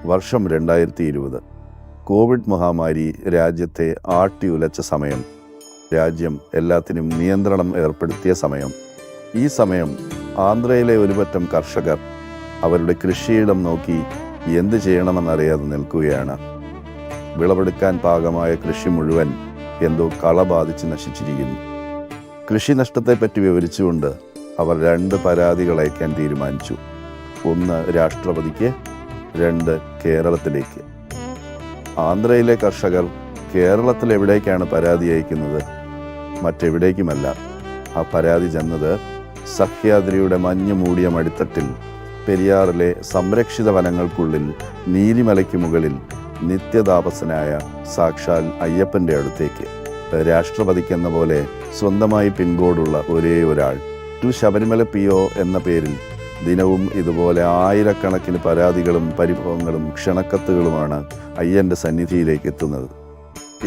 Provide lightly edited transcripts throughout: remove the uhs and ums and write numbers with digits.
വർഷം 2020. കോവിഡ് മഹാമാരി രാജ്യത്തെ ആട്ടിയുലച്ച സമയം. രാജ്യം എല്ലാത്തിനും നിയന്ത്രണം ഏർപ്പെടുത്തിയ സമയം. ഈ സമയം ആന്ധ്രയിലെ ഒരുപറ്റം കർഷകർ അവരുടെ കൃഷിയിടം നോക്കി എന്ത് ചെയ്യണമെന്നറിയാതെ നിൽക്കുകയാണ്. വിളവെടുക്കാൻ പാകമായ കൃഷി മുഴുവൻ എന്തോ കള ബാധിച്ച് നശിച്ചിരിക്കുന്നു. കൃഷി നഷ്ടത്തെപ്പറ്റി വിവരിച്ചുകൊണ്ട് അവർ 2 പരാതികൾ അയക്കാൻ തീരുമാനിച്ചു. 1 രാഷ്ട്രപതിക്ക്, 2 കേരളത്തിലേക്ക്. ആന്ധ്രയിലെ കർഷകർ കേരളത്തിൽ എവിടേക്കാണ് പരാതി അയക്കുന്നത്? മറ്റെവിടേക്കുമല്ല. ആ പരാതി ചെന്നത് സഹ്യാദ്രിയുടെ മഞ്ഞ് മൂടിയ മടിത്തട്ടിൽ പെരിയാറിലെ സംരക്ഷിത വനങ്ങൾക്കുള്ളിൽ നീലിമലയ്ക്ക് മുകളിൽ നിത്യതാപസനായ സാക്ഷാൽ അയ്യപ്പൻ്റെ അടുത്തേക്ക്. രാഷ്ട്രപതിക്കെന്ന പോലെ സ്വന്തമായി പിൻകോഡുള്ള ഒരേ ഒരാൾ. ടു ശബരിമല PO എന്ന പേരിൽ ദിനവും ഇതുപോലെ ആയിരക്കണക്കിന് പരാതികളും പരിഭവങ്ങളും ക്ഷണക്കത്തുകളുമാണ് അയ്യൻ്റെ സന്നിധിയിലേക്ക് എത്തുന്നത്.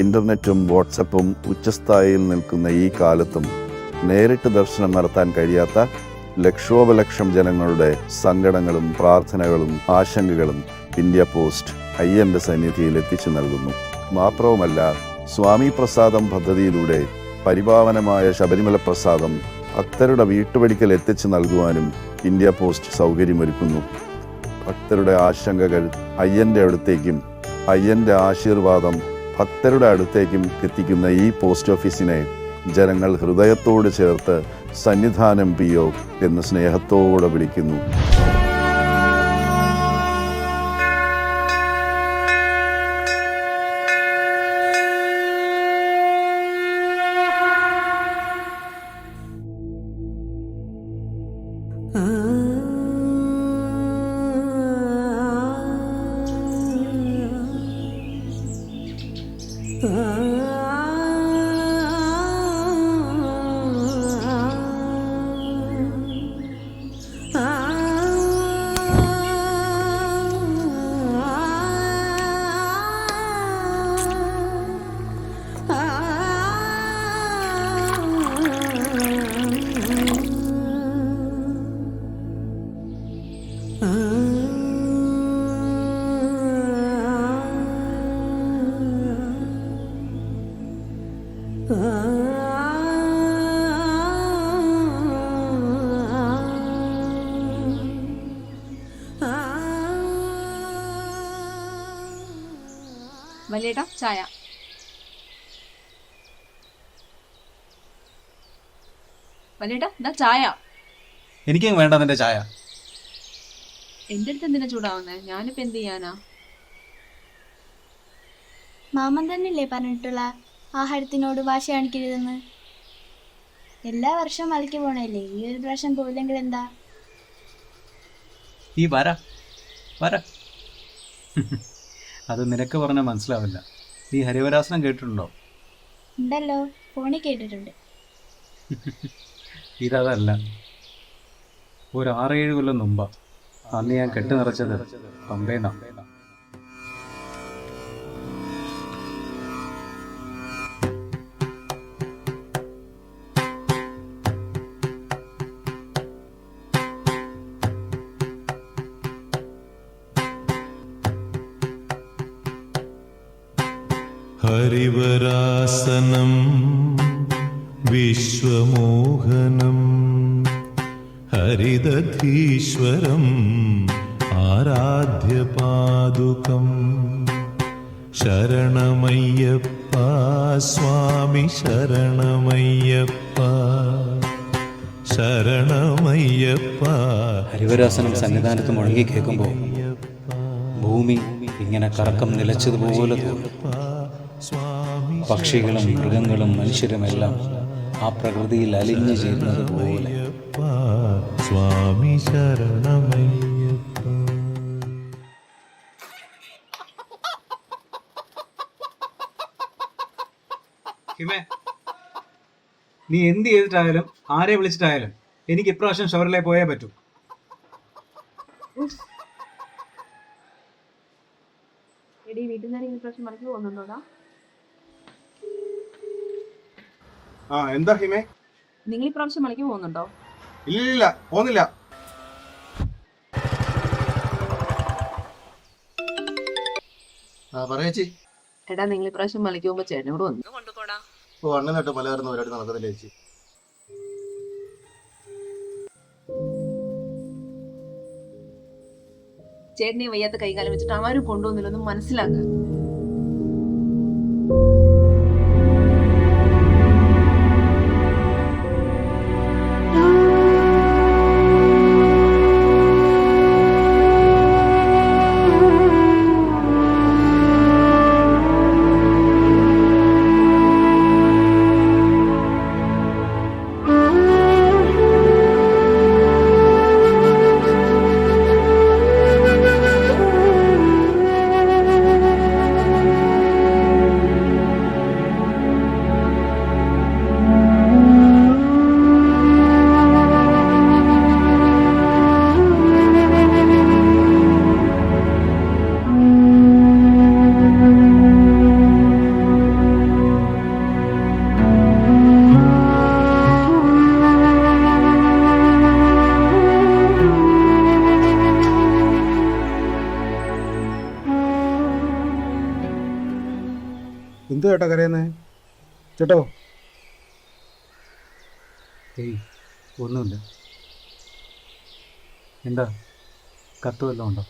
ഇൻ്റർനെറ്റും വാട്സപ്പും ഉച്ചസ്ഥായിയിൽ നിൽക്കുന്ന ഈ കാലത്തും നേരിട്ട് ദർശനം നടത്താൻ കഴിയാത്ത ലക്ഷോപലക്ഷം ജനങ്ങളുടെ സങ്കടങ്ങളും പ്രാർത്ഥനകളും ആശങ്കകളും ഇന്ത്യ പോസ്റ്റ് അയ്യൻ്റെ സന്നിധിയിൽ എത്തിച്ചു നൽകുന്നു. മാത്രവുമല്ല, സ്വാമി പ്രസാദം പദ്ധതിയിലൂടെ പരിപാവനമായ ശബരിമല പ്രസാദം ഭക്തരുടെ വീട്ടുപടിക്കൽ എത്തിച്ചു നൽകുവാനും ഇന്ത്യ പോസ്റ്റ് സൗകര്യമൊരുക്കുന്നു. ഭക്തരുടെ ആശങ്കകൾ അയ്യൻ്റെ അടുത്തേക്കും അയ്യൻ്റെ ആശീർവാദം ഭക്തരുടെ അടുത്തേക്കും എത്തിക്കുന്ന ഈ പോസ്റ്റ് ഓഫീസിനെ ജനങ്ങൾ ഹൃദയത്തോട് ചേർത്ത് സന്നിധാനം PO എന്ന് സ്നേഹത്തോടെ വിളിക്കുന്നു. വലിയേട്ടാ ചായ. വലിയേട്ടാ എന്താ ചായ? എനിക്കും വേണ്ട നിന്റെ ചായ. എന്റെ അടുത്ത് എന്തിനാ ചൂടാവുന്നേ? ഞാനിപ്പോ എന്ത് ചെയ്യാനാ? മാമൻ തന്നെയല്ലേ പറഞ്ഞിട്ടുള്ള ആഹാരത്തിനോട് വാശ കാണിക്കരുതെന്ന്? എല്ലാ വർഷവും മലയ്ക്ക് പോണല്ലേ, ഈ ഒരു പ്രാവശ്യം പോയില്ലെങ്കിൽ എന്താ? ഈ വര അത് നിനക്ക് പറഞ്ഞാൽ മനസ്സിലാവില്ല. നീ ഹരിവരാസനം കേട്ടിട്ടുണ്ടോ? ഉണ്ടല്ലോ, ഫോണിൽ കേട്ടിട്ടുണ്ട്. ഇതല്ല, ഒരു 6-7 കൊല്ലം മുമ്പാ. അന്ന് ഞാൻ കെട്ടി നിറച്ചത് പമ്പേന്നാ. ഹരിവരാസനം വിശ്വമോഹനം ഹരിദധീശ്വരം ആരാധ്യപാദുകം ശരണമയ്യപ്പ സ്വാമി ശരണമയ്യപ്പ ശരണമയ്യപ്പ. ഹരിവരാസനം സന്നിധാനത്ത് മുഴങ്ങി കേൾക്കുമ്പോൾ ഭൂമി ഇങ്ങനെ കറക്കം നിലച്ചതുപോലെ തോന്നും. പക്ഷികളും മൃഗങ്ങളും മനുഷ്യരുമെല്ലാം ആ പ്രകൃതിയിൽ അലിഞ്ഞു ചേരുന്നത് പോലെ. സ്വാമി ശരണമയ്യപ്പ. നീ എന്ത് ചെയ്തിട്ടായാലും ആരെ വിളിച്ചിട്ടായാലും എനിക്ക് ഇപ്രാവശ്യം ഷോറിലെ പോയേ പറ്റൂ. എടി വീട്ടിൽ നിന്ന് ഇപ്രാവശ്യം മടക്കി പോകുന്നുണ്ടോടാ? എന്താ ഹിമേ? നിങ്ങൾ ഇപ്രാവശ്യം മലയ്ക്ക് പോകുന്നുണ്ടോ? ഇല്ല, പോകുന്നില്ല. ആ പറയേച്ചി. എടാ നിങ്ങൾ ഇപ്രാവശ്യം മലയ്ക്ക് പോകുമ്പോ ചേട്ടനോട് വന്നു കൊണ്ടുപോടാ. ഓ അണ്ണനായിട്ട് മല കയറുന്ന പരിപാടി നടക്കുന്നില്ല ചേച്ചി. ചേട്ടനെ വയ്യാത്ത കൈകാലം വെച്ചിട്ട് ആരും കൊണ്ടുവന്നില്ലെന്ന് മനസ്സിലാക്കുക. എന്തു ചേട്ടാ കരയുന്നേ ചേട്ടോ? ഏയ് ഒന്നുമില്ല. എന്താ കത്ത് വല്ലതും ഉണ്ടോ?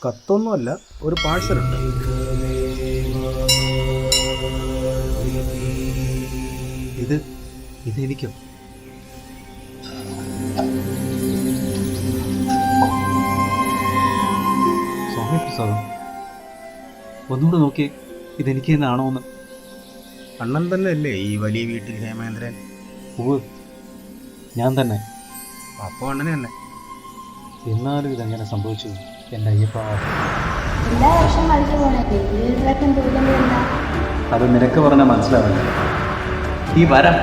കത്തൊന്നുമല്ല, ഒരു പാഴ്സലുണ്ട്. ഇതെനിക്കോ? സ്വാമി പ്രസാദം, ഒന്നുകൂടെ നോക്കിയേ, ഇതെനിക്ക് തന്നെയാണോ എന്ന്. അണ്ണൻ തന്നെ അല്ലേ ഈ വലിയ വീട്ടിൽ ഹേമേന്ദ്രൻ? ഉവ്വ്, ഞാൻ തന്നെ. അപ്പോൾ അണ്ണനെ തന്നെ. എന്നാലും ഇതെങ്ങനെ സംഭവിച്ചു എൻ്റെ അയ്യപ്പ? എല്ലാ വർഷം മലയ്ക്ക് പോണല്ലേ, ഈ ഒരു പ്രാവശ്യം പോയില്ലെന്ന് എന്താ? അത് നിനക്ക് പറഞ്ഞാൽ മനസ്സിലാവില്ല. ഈ വരാം.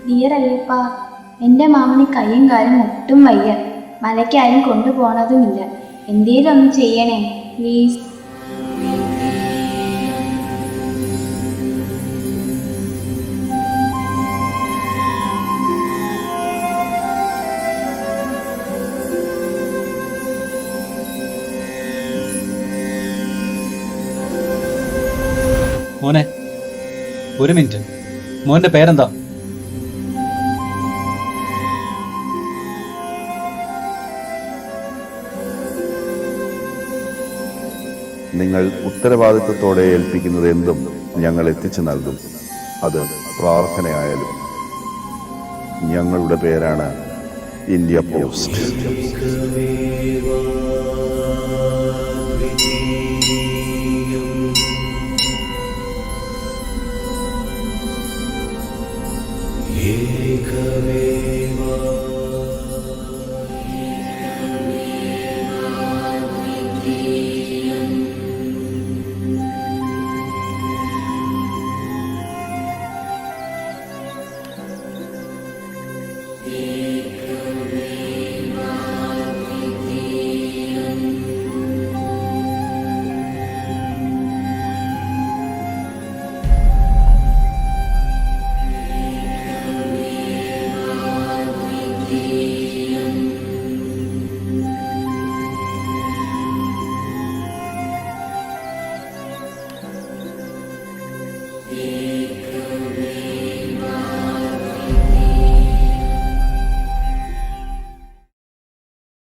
ഡിയർ അയ്യപ്പ, എൻ്റെ മാമന് കൈയും കാലും ഒട്ടും വയ്യ. മലയ്ക്കാരും കൊണ്ടുപോണതുമില്ല. എന്തേലും ഒന്ന് ചെയ്യണേ പ്ലീസ്. മോനെ, ഒരു മിനിറ്റ്. മോൻ്റെ പേരെന്താ? നിങ്ങൾ ഉത്തരവാദിത്വത്തോടെ ഏൽപ്പിക്കുന്നത് എന്തും ഞങ്ങൾ എത്തിച്ചു നൽകും. അത് പ്രാർത്ഥനയായാലും. ഞങ്ങളുടെ പേരാണ് ഇന്ത്യ പോസ്റ്റ്.